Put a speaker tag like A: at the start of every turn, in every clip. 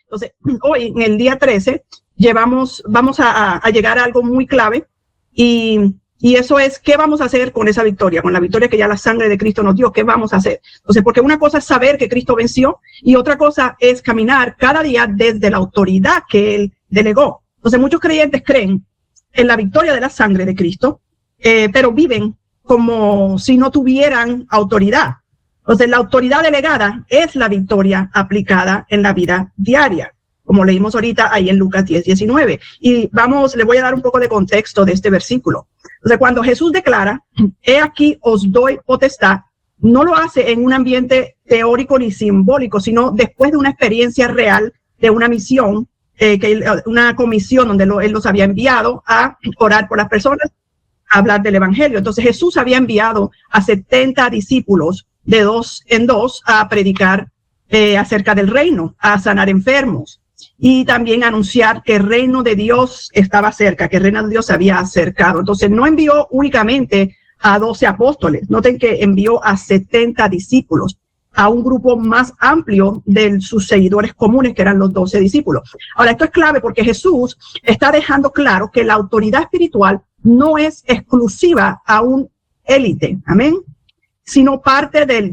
A: Entonces, hoy, en el día 13, vamos a llegar a algo muy clave y eso es, ¿qué vamos a hacer con esa victoria? Con la victoria que ya la sangre de Cristo nos dio, ¿qué vamos a hacer? Entonces, porque una cosa es saber que Cristo venció y otra cosa es caminar cada día desde la autoridad que Él delegó. Entonces, muchos creyentes creen en la victoria de la sangre de Cristo, pero viven como si no tuvieran autoridad. Entonces, la autoridad delegada es la victoria aplicada en la vida diaria, como leímos ahorita ahí en Lucas 10:19. Y le voy a dar un poco de contexto de este versículo. Entonces, cuando Jesús declara, he aquí os doy potestad, no lo hace en un ambiente teórico ni simbólico, sino después de una experiencia real de una misión, una comisión donde Él los había enviado a orar por las personas, a hablar del evangelio. Entonces, Jesús había enviado a 70 discípulos de 2 en 2 a predicar acerca del reino, a sanar enfermos y también anunciar que el reino de Dios estaba cerca, que el reino de Dios se había acercado. Entonces no envió únicamente a 12 apóstoles, noten que envió a 70 discípulos, a un grupo más amplio de sus seguidores comunes, que eran los 12 discípulos. Ahora, esto es clave porque Jesús está dejando claro que la autoridad espiritual no es exclusiva a un élite, amén, sino parte del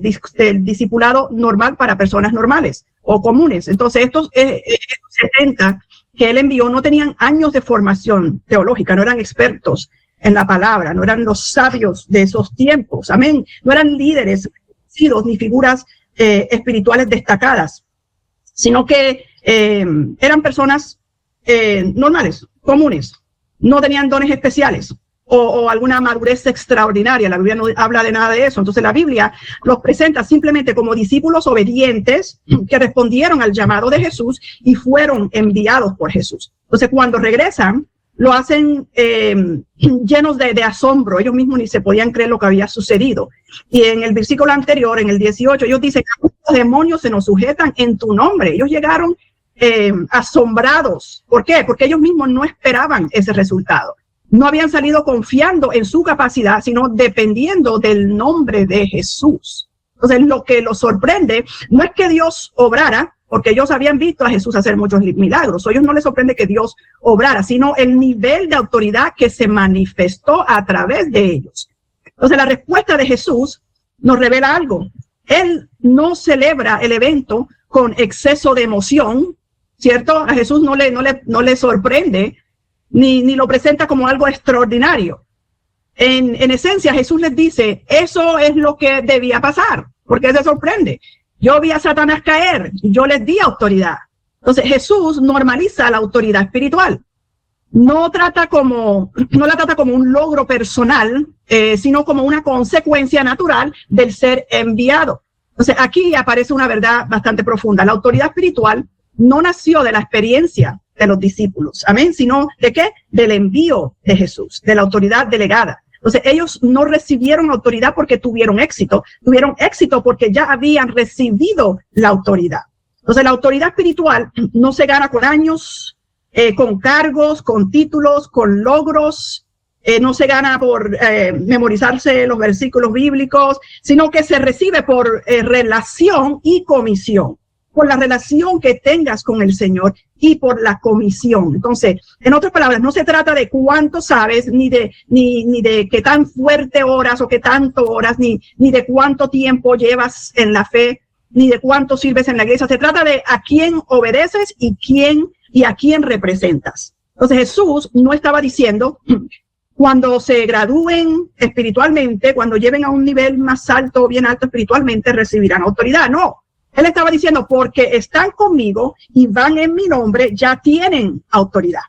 A: discipulado normal para personas normales o comunes. Entonces, estos 70 que Él envió no tenían años de formación teológica, no eran expertos en la palabra, no eran los sabios de esos tiempos, amén, no eran líderes ni figuras espirituales destacadas, sino que eran personas normales, comunes, no tenían dones especiales o alguna madurez extraordinaria. La Biblia no habla de nada de eso. Entonces la Biblia los presenta simplemente como discípulos obedientes que respondieron al llamado de Jesús y fueron enviados por Jesús. Entonces cuando regresan, lo hacen llenos de asombro. Ellos mismos ni se podían creer lo que había sucedido. Y en el versículo anterior, en el 18, ellos dicen, los demonios se nos sujetan en tu nombre. Ellos llegaron asombrados. ¿Por qué? Porque ellos mismos no esperaban ese resultado. No habían salido confiando en su capacidad, sino dependiendo del nombre de Jesús. Entonces, lo que los sorprende no es que Dios obrara, porque ellos habían visto a Jesús hacer muchos milagros. A ellos no les sorprende que Dios obrara, sino el nivel de autoridad que se manifestó a través de ellos. Entonces, la respuesta de Jesús nos revela algo. Él no celebra el evento con exceso de emoción, ¿cierto? A Jesús no le sorprende, ni lo presenta como algo extraordinario. En esencia, Jesús les dice, eso es lo que debía pasar, porque se sorprende. Yo vi a Satanás caer, yo les di autoridad. Entonces Jesús normaliza la autoridad espiritual. No la trata como un logro personal, sino como una consecuencia natural del ser enviado. Entonces aquí aparece una verdad bastante profunda. La autoridad espiritual no nació de la experiencia de los discípulos, amén, sino ¿de qué? Del envío de Jesús, de la autoridad delegada. Entonces ellos no recibieron autoridad porque tuvieron éxito porque ya habían recibido la autoridad. Entonces la autoridad espiritual no se gana con años, con cargos, con títulos, con logros, no se gana por memorizarse los versículos bíblicos, sino que se recibe por relación y comisión, por la relación que tengas con el Señor y por la comisión. Entonces, en otras palabras, no se trata de cuánto sabes, ni de qué tan fuerte oras o qué tanto oras, ni de cuánto tiempo llevas en la fe, ni de cuánto sirves en la iglesia. Se trata de a quién obedeces y a quién representas. Entonces, Jesús no estaba diciendo, cuando se gradúen espiritualmente, cuando lleven a un nivel más alto, bien alto espiritualmente, recibirán autoridad. No. Él estaba diciendo, porque están conmigo y van en mi nombre, ya tienen autoridad.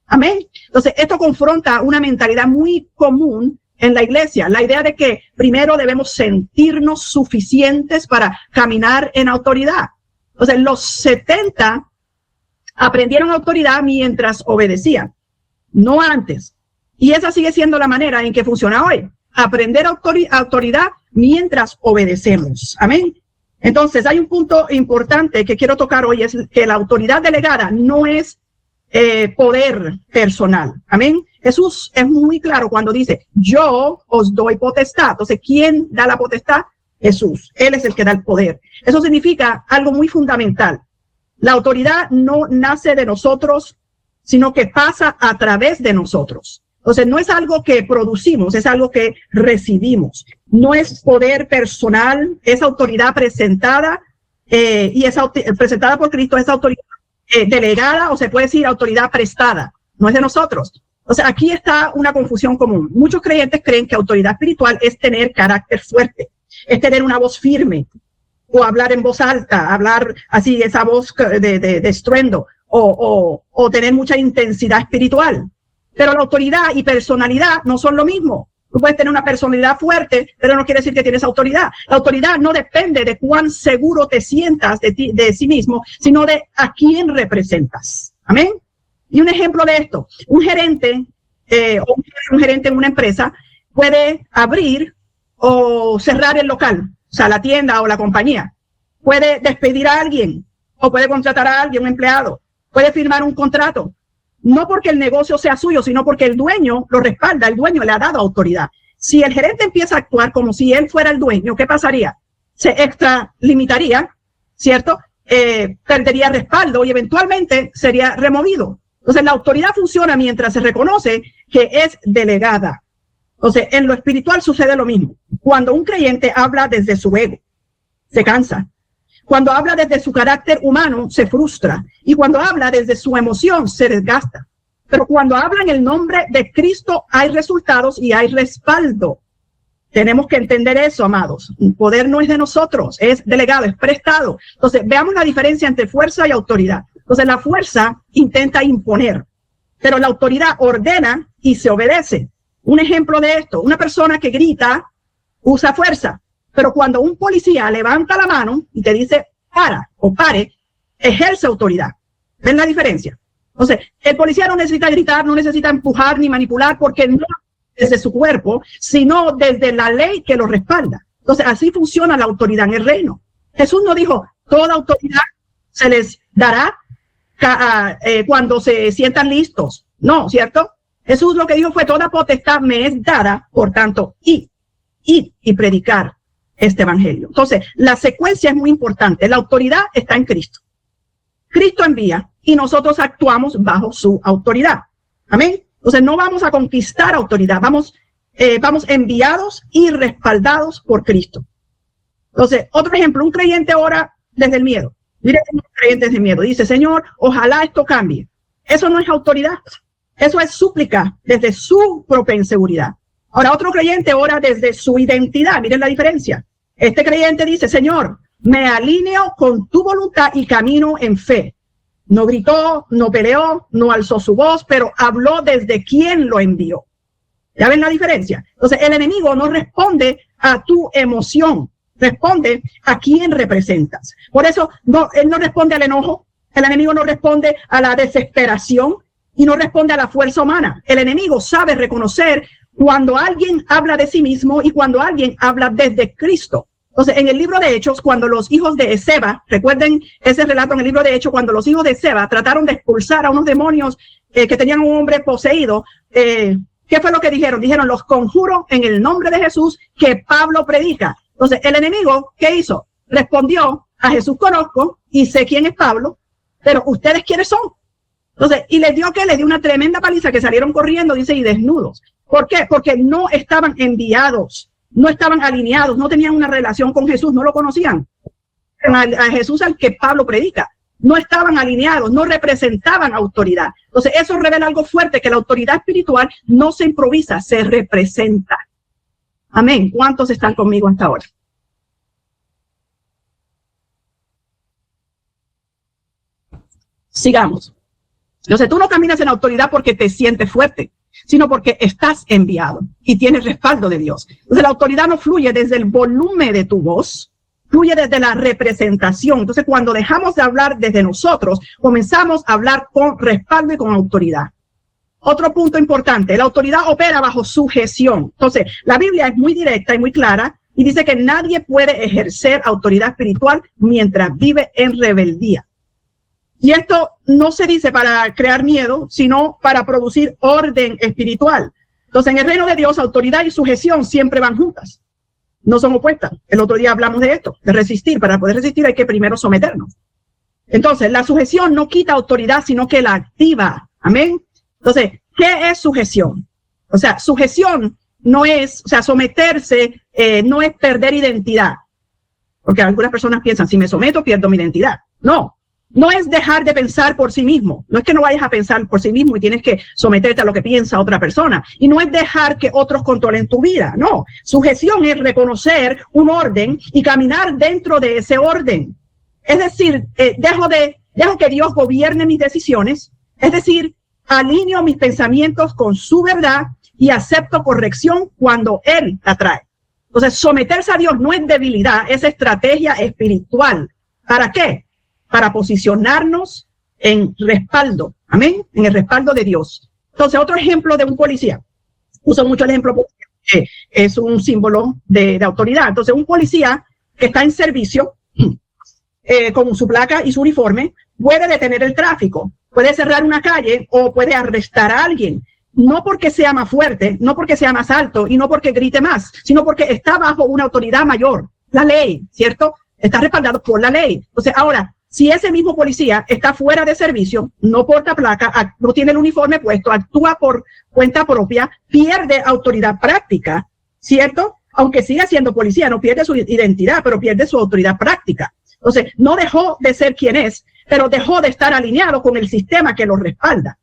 A: Amén. Entonces, esto confronta una mentalidad muy común en la iglesia. La idea de que primero debemos sentirnos suficientes para caminar en autoridad. Entonces, los 70 aprendieron autoridad mientras obedecían, no antes. Y esa sigue siendo la manera en que funciona hoy. Aprender autoridad mientras obedecemos. Amén. Entonces, hay un punto importante que quiero tocar hoy, es que la autoridad delegada no es poder personal. Amén. Jesús es muy claro cuando dice, yo os doy potestad. Entonces, ¿quién da la potestad? Jesús. Él es el que da el poder. Eso significa algo muy fundamental. La autoridad no nace de nosotros, sino que pasa a través de nosotros. Entonces, no es algo que producimos, es algo que recibimos. No es poder personal, es autoridad presentada y es presentada por Cristo, es autoridad delegada, o se puede decir autoridad prestada. No es de nosotros. O sea, aquí está una confusión común. Muchos creyentes creen que autoridad espiritual es tener carácter fuerte, es tener una voz firme, o hablar en voz alta, hablar así, esa voz de estruendo, o tener mucha intensidad espiritual. Pero la autoridad y personalidad no son lo mismo. Tú puedes tener una personalidad fuerte, pero no quiere decir que tienes autoridad. La autoridad no depende de cuán seguro te sientas de sí mismo, sino de a quién representas. Amén. Y un ejemplo de esto, un gerente o un gerente en una empresa puede abrir o cerrar el local, o sea, la tienda o la compañía. Puede despedir a alguien o puede contratar a alguien, un empleado. Puede firmar un contrato. No porque el negocio sea suyo, sino porque el dueño lo respalda, el dueño le ha dado autoridad. Si el gerente empieza a actuar como si él fuera el dueño, ¿qué pasaría? Se extralimitaría, ¿cierto? Perdería respaldo y eventualmente sería removido. Entonces, la autoridad funciona mientras se reconoce que es delegada. Entonces, en lo espiritual sucede lo mismo. Cuando un creyente habla desde su ego, se cansa. Cuando habla desde su carácter humano, se frustra. Y cuando habla desde su emoción, se desgasta. Pero cuando habla en el nombre de Cristo, hay resultados y hay respaldo. Tenemos que entender eso, amados. El poder no es de nosotros, es delegado, es prestado. Entonces, veamos la diferencia entre fuerza y autoridad. Entonces, la fuerza intenta imponer, pero la autoridad ordena y se obedece. Un ejemplo de esto, una persona que grita usa fuerza. Pero cuando un policía levanta la mano y te dice para o pare, ejerce autoridad. ¿Ven la diferencia? Entonces, el policía no necesita gritar, no necesita empujar ni manipular porque no desde su cuerpo, sino desde la ley que lo respalda. Entonces, así funciona la autoridad en el reino. Jesús no dijo, toda autoridad se les dará cuando se sientan listos. No, ¿cierto? Jesús lo que dijo fue, toda potestad me es dada, por tanto, id y predicar este evangelio. Entonces, la secuencia es muy importante. La autoridad está en Cristo. Cristo envía y nosotros actuamos bajo su autoridad. Amén. Entonces, no vamos a conquistar autoridad. Vamos enviados y respaldados por Cristo. Entonces, otro ejemplo, un creyente ora desde el miedo. Mire, un creyente desde el miedo. Dice, Señor, ojalá esto cambie. Eso no es autoridad. Eso es súplica desde su propia inseguridad. Ahora, otro creyente ora desde su identidad. Miren la diferencia. Este creyente dice, Señor, me alineo con tu voluntad y camino en fe. No gritó, no peleó, no alzó su voz, pero habló desde quien lo envió. ¿Ya ven la diferencia? Entonces, el enemigo no responde a tu emoción, responde a quién representas. Por eso, él no responde al enojo, el enemigo no responde a la desesperación y no responde a la fuerza humana. El enemigo sabe reconocer cuando alguien habla de sí mismo y cuando alguien habla desde Cristo. Entonces, en el libro de Hechos, cuando los hijos de Esceva, recuerden ese relato en el libro de Hechos, cuando los hijos de Esceva trataron de expulsar a unos demonios que tenían un hombre poseído, ¿qué fue lo que dijeron? Dijeron, los conjuro en el nombre de Jesús que Pablo predica. Entonces, el enemigo, ¿qué hizo? Respondió, a Jesús conozco y sé quién es Pablo, pero ¿ustedes quiénes son? Entonces, y les dio una tremenda paliza que salieron corriendo, dice, y desnudos. ¿Por qué? Porque no estaban enviados. No estaban alineados, no tenían una relación con Jesús, no lo conocían. A Jesús al que Pablo predica. No estaban alineados, no representaban autoridad. Entonces, eso revela algo fuerte, que la autoridad espiritual no se improvisa, se representa. Amén. ¿Cuántos están conmigo hasta ahora? Sigamos. Entonces, tú no caminas en autoridad porque te sientes fuerte, sino porque estás enviado y tienes respaldo de Dios. Entonces, la autoridad no fluye desde el volumen de tu voz, fluye desde la representación. Entonces, cuando dejamos de hablar desde nosotros, comenzamos a hablar con respaldo y con autoridad. Otro punto importante, la autoridad opera bajo sujeción. Entonces, la Biblia es muy directa y muy clara y dice que nadie puede ejercer autoridad espiritual mientras vive en rebeldía. Y esto no se dice para crear miedo, sino para producir orden espiritual. Entonces, en el reino de Dios, autoridad y sujeción siempre van juntas. No son opuestas. El otro día hablamos de esto, de resistir. Para poder resistir hay que primero someternos. Entonces, la sujeción no quita autoridad, sino que la activa. Amén. Entonces, ¿qué es sujeción? O sea, sujeción no es, o sea, someterse no es perder identidad. Porque algunas personas piensan, si me someto, pierdo mi identidad. No, no es dejar de pensar por sí mismo. No es que no vayas a pensar por sí mismo y tienes que someterte a lo que piensa otra persona. Y no es dejar que otros controlen tu vida. No, sujeción es reconocer un orden y caminar dentro de ese orden. Es decir, dejo que Dios gobierne mis decisiones. Es decir, alineo mis pensamientos con su verdad y acepto corrección cuando Él la trae. Entonces, someterse a Dios no es debilidad, es estrategia espiritual. ¿Para qué? Para posicionarnos en respaldo. Amén. En el respaldo de Dios. Entonces, otro ejemplo de un policía. Uso mucho el ejemplo porque es un símbolo de autoridad. Entonces, un policía que está en servicio con su placa y su uniforme puede detener el tráfico, puede cerrar una calle o puede arrestar a alguien. No porque sea más fuerte, no porque sea más alto y no porque grite más, sino porque está bajo una autoridad mayor, la ley, ¿cierto? Está respaldado por la ley. Entonces, ahora, si ese mismo policía está fuera de servicio, no porta placa, no tiene el uniforme puesto, actúa por cuenta propia, pierde autoridad práctica, ¿cierto? Aunque siga siendo policía, no pierde su identidad, pero pierde su autoridad práctica. Entonces, no dejó de ser quien es, pero dejó de estar alineado con el sistema que lo respalda.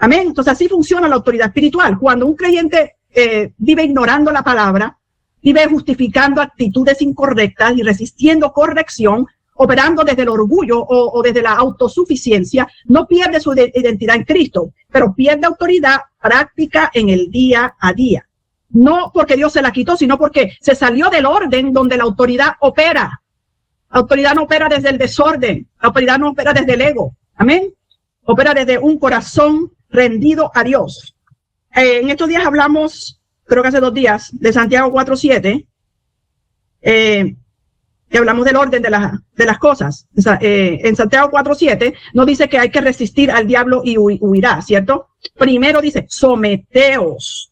A: Amén. Entonces, así funciona la autoridad espiritual. Cuando un creyente vive ignorando la palabra, vive justificando actitudes incorrectas y resistiendo corrección, operando desde el orgullo o desde la autosuficiencia, no pierde su identidad en Cristo, pero pierde autoridad práctica en el día a día. No porque Dios se la quitó, sino porque se salió del orden donde la autoridad opera. La autoridad no opera desde el desorden, la autoridad no opera desde el ego. Amén. Opera desde un corazón rendido a Dios. En estos días hablamos, creo que hace 2 días, de Santiago 4:7, y hablamos del orden de las cosas. En Santiago 4:7 nos dice que hay que resistir al diablo y huirá, ¿cierto? Primero dice, someteos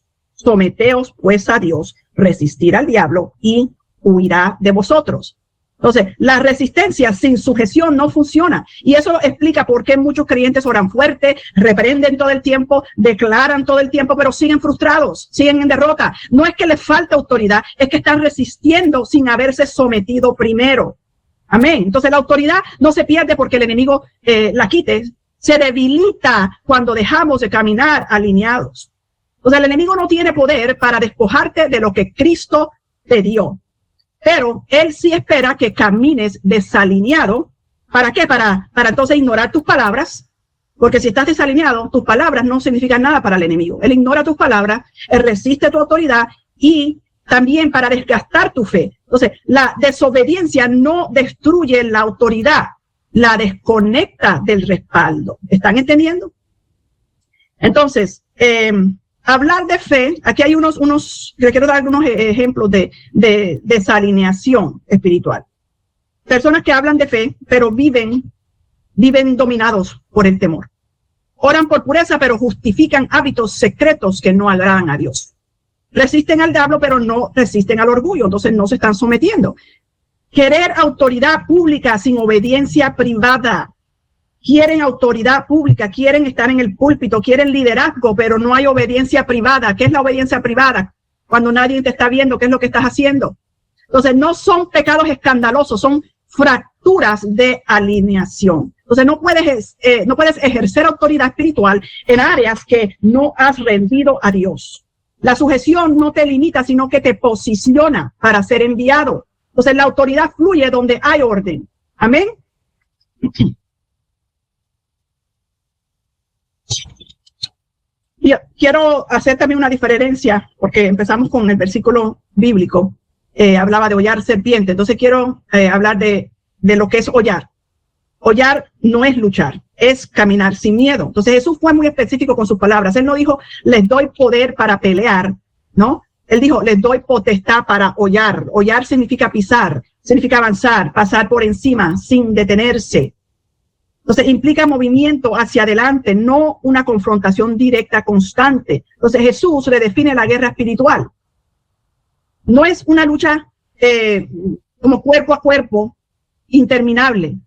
A: pues a Dios, resistir al diablo y huirá de vosotros. Entonces, la resistencia sin sujeción no funciona. Y eso explica por qué muchos creyentes oran fuerte, reprenden todo el tiempo, declaran todo el tiempo, pero siguen frustrados, siguen en derrota. No es que les falta autoridad, es que están resistiendo sin haberse sometido primero. Amén. Entonces, la autoridad no se pierde porque el enemigo la quite. Se debilita cuando dejamos de caminar alineados. O sea, el enemigo no tiene poder para despojarte de lo que Cristo te dio. Pero él sí espera que camines desalineado. ¿Para qué? Para entonces ignorar tus palabras. Porque si estás desalineado, tus palabras no significan nada para el enemigo. Él ignora tus palabras, él resiste tu autoridad y también para desgastar tu fe. Entonces, la desobediencia no destruye la autoridad, la desconecta del respaldo. ¿Están entendiendo? Entonces, hablar de fe, aquí hay le quiero dar algunos ejemplos de desalineación espiritual. Personas que hablan de fe, pero viven dominados por el temor. Oran por pureza, pero justifican hábitos secretos que no agradan a Dios. Resisten al diablo, pero no resisten al orgullo, entonces no se están sometiendo. Querer autoridad pública sin obediencia privada. Quieren autoridad pública, quieren estar en el púlpito, quieren liderazgo, pero no hay obediencia privada. ¿Qué es la obediencia privada? Cuando nadie te está viendo, ¿qué es lo que estás haciendo? Entonces, no son pecados escandalosos, son fracturas de alineación. Entonces, no puedes ejercer autoridad espiritual en áreas que no has rendido a Dios. La sujeción no te limita, sino que te posiciona para ser enviado. Entonces, la autoridad fluye donde hay orden. Amén. Y quiero hacer también una diferencia, porque empezamos con el versículo bíblico, hablaba de hollar serpiente, entonces quiero hablar de lo que es hollar. Hollar no es luchar, es caminar sin miedo. Entonces Jesús fue muy específico con sus palabras. Él no dijo, les doy poder para pelear, ¿no? Él dijo, les doy potestad para hollar. Hollar significa pisar, significa avanzar, pasar por encima sin detenerse. Entonces implica movimiento hacia adelante, no una confrontación directa constante. Entonces Jesús redefine la guerra espiritual. No es una lucha como cuerpo a cuerpo interminable.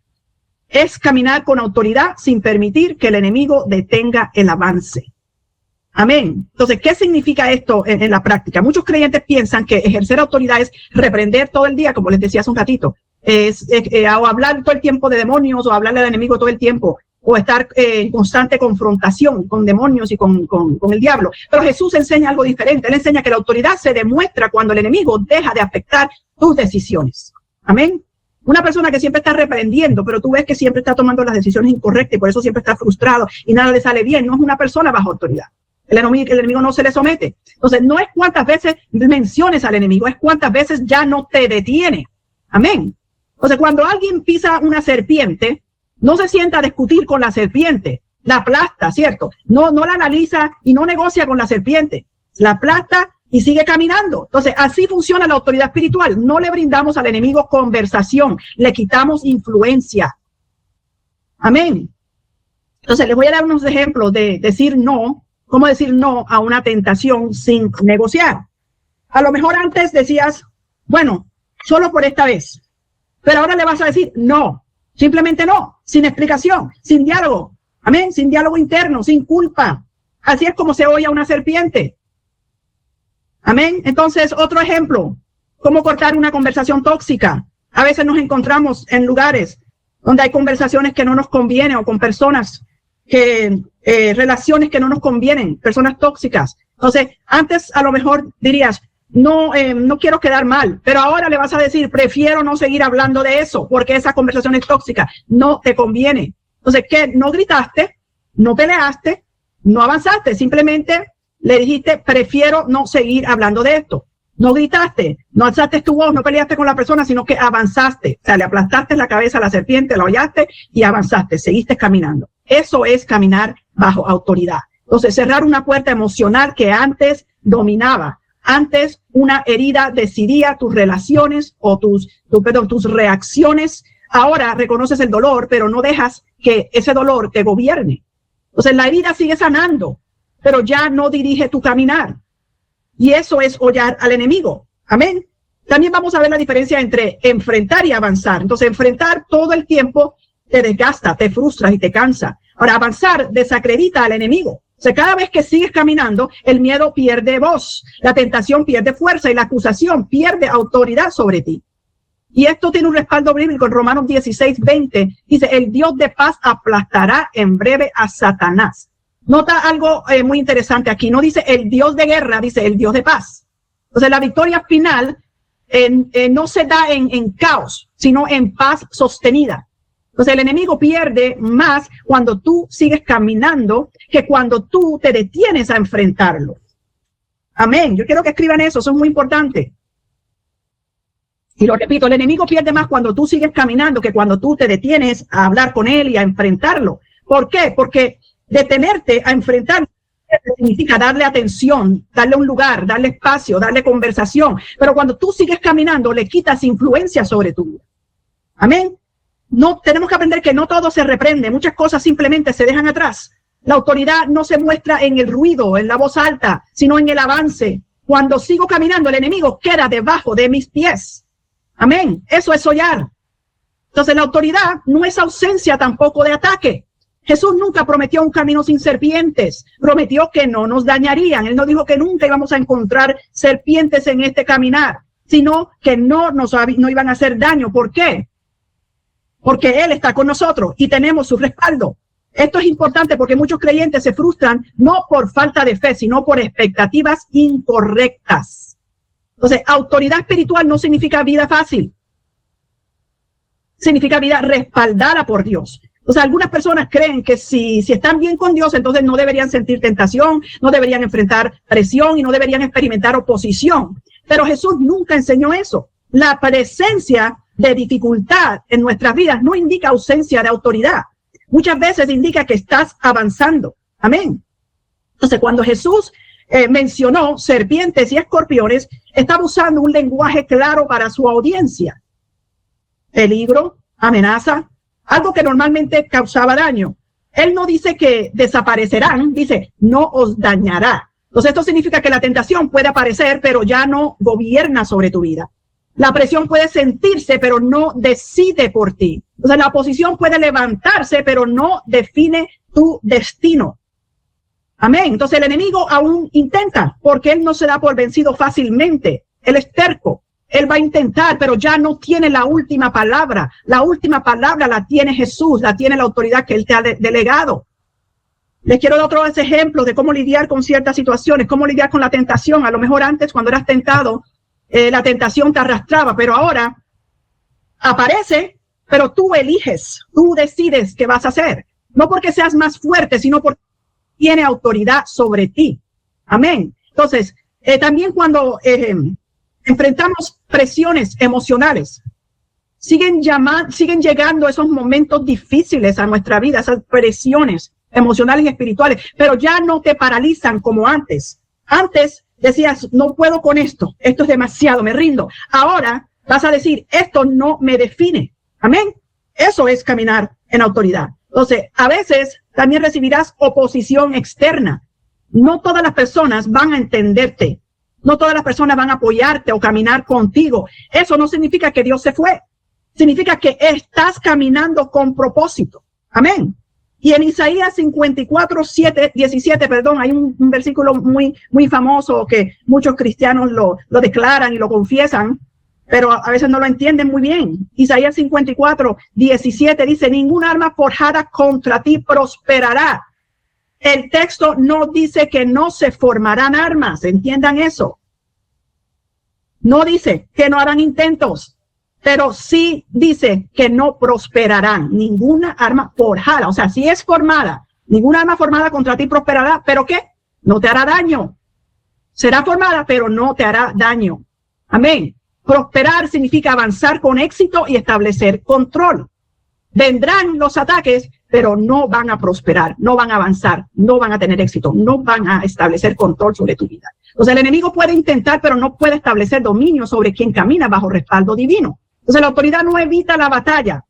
A: es caminar con autoridad sin permitir que el enemigo detenga el avance. Amén. Entonces, ¿qué significa esto en la práctica? Muchos creyentes piensan que ejercer autoridad es reprender todo el día, como les decía hace un ratito, o hablar todo el tiempo de demonios, o hablarle al enemigo todo el tiempo, o estar en constante confrontación con demonios y con el diablo. Pero Jesús enseña algo diferente. Él enseña que la autoridad se demuestra cuando el enemigo deja de afectar tus decisiones. Amén. Una persona que siempre está reprendiendo, pero tú ves que siempre está tomando las decisiones incorrectas y por eso siempre está frustrado y nada le sale bien, no es una persona bajo autoridad. El enemigo no se le somete. Entonces, no es cuántas veces menciones al enemigo, es cuántas veces ya no te detiene. Amén. Entonces, cuando alguien pisa una serpiente, no se sienta a discutir con la serpiente, la aplasta, ¿cierto? No la analiza y no negocia con la serpiente, la aplasta y sigue caminando. Entonces, así funciona la autoridad espiritual. No le brindamos al enemigo conversación, le quitamos influencia. Amén. Entonces, les voy a dar unos ejemplos de decir no, cómo decir no a una tentación sin negociar. A lo mejor antes decías, bueno, solo por esta vez, pero ahora le vas a decir no, simplemente no, sin explicación, sin diálogo. Amén, sin diálogo interno, sin culpa. Así es como se oye a una serpiente. Amén. Entonces, otro ejemplo, cómo cortar una conversación tóxica. A veces nos encontramos en lugares donde hay conversaciones que no nos convienen o con personas relaciones que no nos convienen, personas tóxicas. Entonces, antes a lo mejor dirías, no quiero quedar mal, pero ahora le vas a decir, prefiero no seguir hablando de eso porque esa conversación es tóxica, no te conviene. Entonces, ¿qué? No gritaste, no peleaste, no avanzaste, simplemente le dijiste, prefiero no seguir hablando de esto. No gritaste, no alzaste tu voz, no peleaste con la persona, sino que avanzaste. O sea, le aplastaste la cabeza a la serpiente, la hollaste y avanzaste, seguiste caminando. Eso es caminar bajo autoridad. Entonces, cerrar una puerta emocional que antes dominaba. Antes una herida decidía tus relaciones o tus reacciones. Ahora reconoces el dolor, pero no dejas que ese dolor te gobierne. Entonces, la herida sigue sanando, pero ya no dirige tu caminar. Y eso es hollar al enemigo. Amén. También vamos a ver la diferencia entre enfrentar y avanzar. Entonces, enfrentar todo el tiempo te desgasta, te frustra y te cansa. Ahora, avanzar desacredita al enemigo. O sea, cada vez que sigues caminando, el miedo pierde voz, la tentación pierde fuerza y la acusación pierde autoridad sobre ti. Y esto tiene un respaldo bíblico en Romanos 16:20. Dice, el Dios de paz aplastará en breve a Satanás. Nota algo muy interesante aquí. No dice el Dios de guerra, dice el Dios de paz. Entonces, la victoria final no se da en caos, sino en paz sostenida. Entonces, el enemigo pierde más cuando tú sigues caminando que cuando tú te detienes a enfrentarlo. Amén. Yo quiero que escriban eso es muy importante. Y lo repito, el enemigo pierde más cuando tú sigues caminando que cuando tú te detienes a hablar con él y a enfrentarlo. ¿Por qué? Porque detenerte a enfrentar significa darle atención, darle un lugar, darle espacio, darle conversación. Pero cuando tú sigues caminando, le quitas influencia sobre tu vida. Amén. No, tenemos que aprender que no todo se reprende. Muchas cosas simplemente se dejan atrás. La autoridad no se muestra en el ruido, en la voz alta, sino en el avance. Cuando sigo caminando, el enemigo queda debajo de mis pies. Amén. Eso es hollar. Entonces, la autoridad no es ausencia tampoco de ataque. Jesús nunca prometió un camino sin serpientes. Prometió que no nos dañarían. Él no dijo que nunca íbamos a encontrar serpientes en este caminar, sino que no iban a hacer daño. ¿Por qué? Porque Él está con nosotros y tenemos su respaldo. Esto es importante porque muchos creyentes se frustran no por falta de fe, sino por expectativas incorrectas. Entonces, autoridad espiritual no significa vida fácil. Significa vida respaldada por Dios. O sea, algunas personas creen que si están bien con Dios, entonces no deberían sentir tentación, no deberían enfrentar presión y no deberían experimentar oposición. Pero Jesús nunca enseñó eso. La presencia de dificultad en nuestras vidas no indica ausencia de autoridad. Muchas veces indica que estás avanzando. Amén. Entonces, cuando Jesús mencionó serpientes y escorpiones, estaba usando un lenguaje claro para su audiencia. Peligro, amenaza, algo que normalmente causaba daño. Él no dice que desaparecerán, dice no os dañará. Entonces, esto significa que la tentación puede aparecer, pero ya no gobierna sobre tu vida. La presión puede sentirse, pero no decide por ti. Entonces la oposición puede levantarse, pero no define tu destino. Amén. Entonces el enemigo aún intenta, porque él no se da por vencido fácilmente. Él es terco. Él va a intentar, pero ya no tiene la última palabra. La última palabra la tiene Jesús, la tiene la autoridad que él te ha delegado. Les quiero dar otros ejemplos de cómo lidiar con ciertas situaciones, cómo lidiar con la tentación. A lo mejor antes, cuando eras tentado, la tentación te arrastraba, pero ahora aparece, pero tú eliges, tú decides qué vas a hacer. No porque seas más fuerte, sino porque tiene autoridad sobre ti. Amén. Entonces, también cuando enfrentamos presiones emocionales, siguen llegando esos momentos difíciles a nuestra vida, esas presiones emocionales y espirituales, pero ya no te paralizan como antes. Antes decías, no puedo con esto, esto es demasiado, me rindo. Ahora vas a decir, esto no me define. Amén. Eso es caminar en autoridad. Entonces, a veces también recibirás oposición externa. No todas las personas van a entenderte. No todas las personas van a apoyarte o caminar contigo. Eso no significa que Dios se fue. Significa que estás caminando con propósito. Amén. Y en Isaías 17, hay un versículo muy famoso que muchos cristianos lo declaran y lo confiesan, pero a veces no lo entienden muy bien. Isaías 17 dice, ningún arma forjada contra ti prosperará. El texto no dice que no se formarán armas, entiendan eso. No dice que no harán intentos, pero sí dice que no prosperarán. Ninguna arma forjada, o sea, si es formada, ninguna arma formada contra ti prosperará, ¿pero qué? No te hará daño. Será formada, pero no te hará daño. Amén. Prosperar significa avanzar con éxito y establecer control. Vendrán los ataques, pero no van a prosperar, no van a avanzar, no van a tener éxito, no van a establecer control sobre tu vida. Entonces el enemigo puede intentar, pero no puede establecer dominio sobre quien camina bajo respaldo divino. Entonces la autoridad no evita la batalla,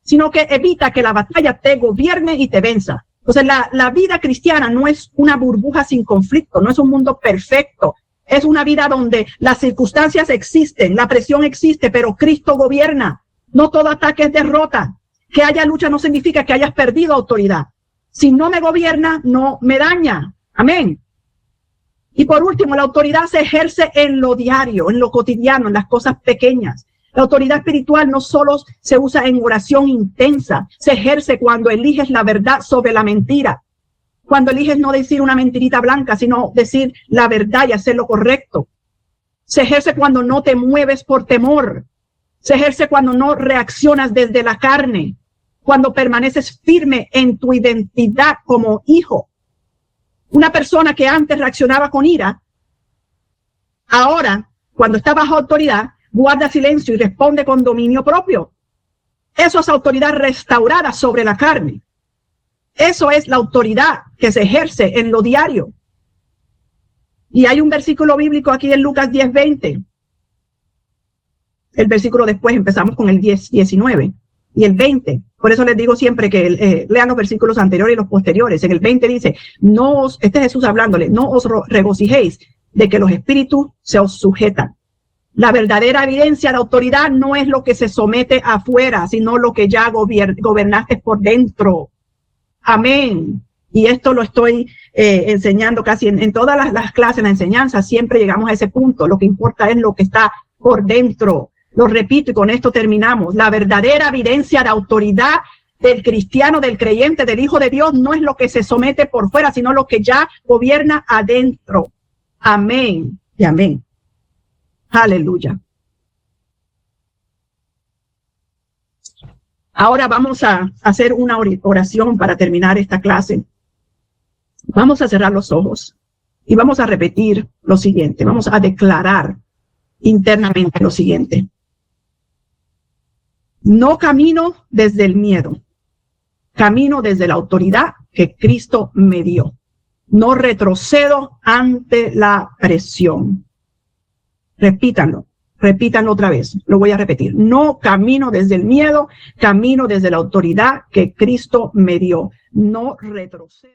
A: sino que evita que la batalla te gobierne y te venza. Entonces la vida cristiana no es una burbuja sin conflicto, no es un mundo perfecto. Es una vida donde las circunstancias existen, la presión existe, pero Cristo gobierna. No todo ataque es derrota. Que haya lucha no significa que hayas perdido autoridad. Si no me gobierna, no me daña. Amén. Y por último, la autoridad se ejerce en lo diario, en lo cotidiano, en las cosas pequeñas. La autoridad espiritual no solo se usa en oración intensa, se ejerce cuando eliges la verdad sobre la mentira. Cuando eliges no decir una mentirita blanca, sino decir la verdad y hacer lo correcto. Se ejerce cuando no te mueves por temor. Se ejerce cuando no reaccionas desde la carne. Cuando permaneces firme en tu identidad como hijo. Una persona que antes reaccionaba con ira, ahora, cuando está bajo autoridad, guarda silencio y responde con dominio propio. Eso es autoridad restaurada sobre la carne. Eso es la autoridad que se ejerce en lo diario. Y hay un versículo bíblico aquí en Lucas 10:20. El versículo después empezamos con el 10:19 y el 20. Por eso les digo siempre que lean los versículos anteriores y los posteriores. En el 20 dice, este es Jesús hablándole, no os regocijéis de que los espíritus se os sujetan. La verdadera evidencia de autoridad no es lo que se somete afuera, sino lo que ya gobernaste por dentro. Amén. Y esto lo estoy enseñando casi en todas las clases, en la enseñanza, siempre llegamos a ese punto. Lo que importa es lo que está por dentro. Lo repito y con esto terminamos. La verdadera evidencia de autoridad del cristiano, del creyente, del hijo de Dios, no es lo que se somete por fuera, sino lo que ya gobierna adentro. Amén y amén. Aleluya. Ahora vamos a hacer una oración para terminar esta clase. Vamos a cerrar los ojos y vamos a repetir lo siguiente. Vamos a declarar internamente lo siguiente. No camino desde el miedo, camino desde la autoridad que Cristo me dio. No retrocedo ante la presión. Repítanlo otra vez, lo voy a repetir. No camino desde el miedo, camino desde la autoridad que Cristo me dio. No retrocedo.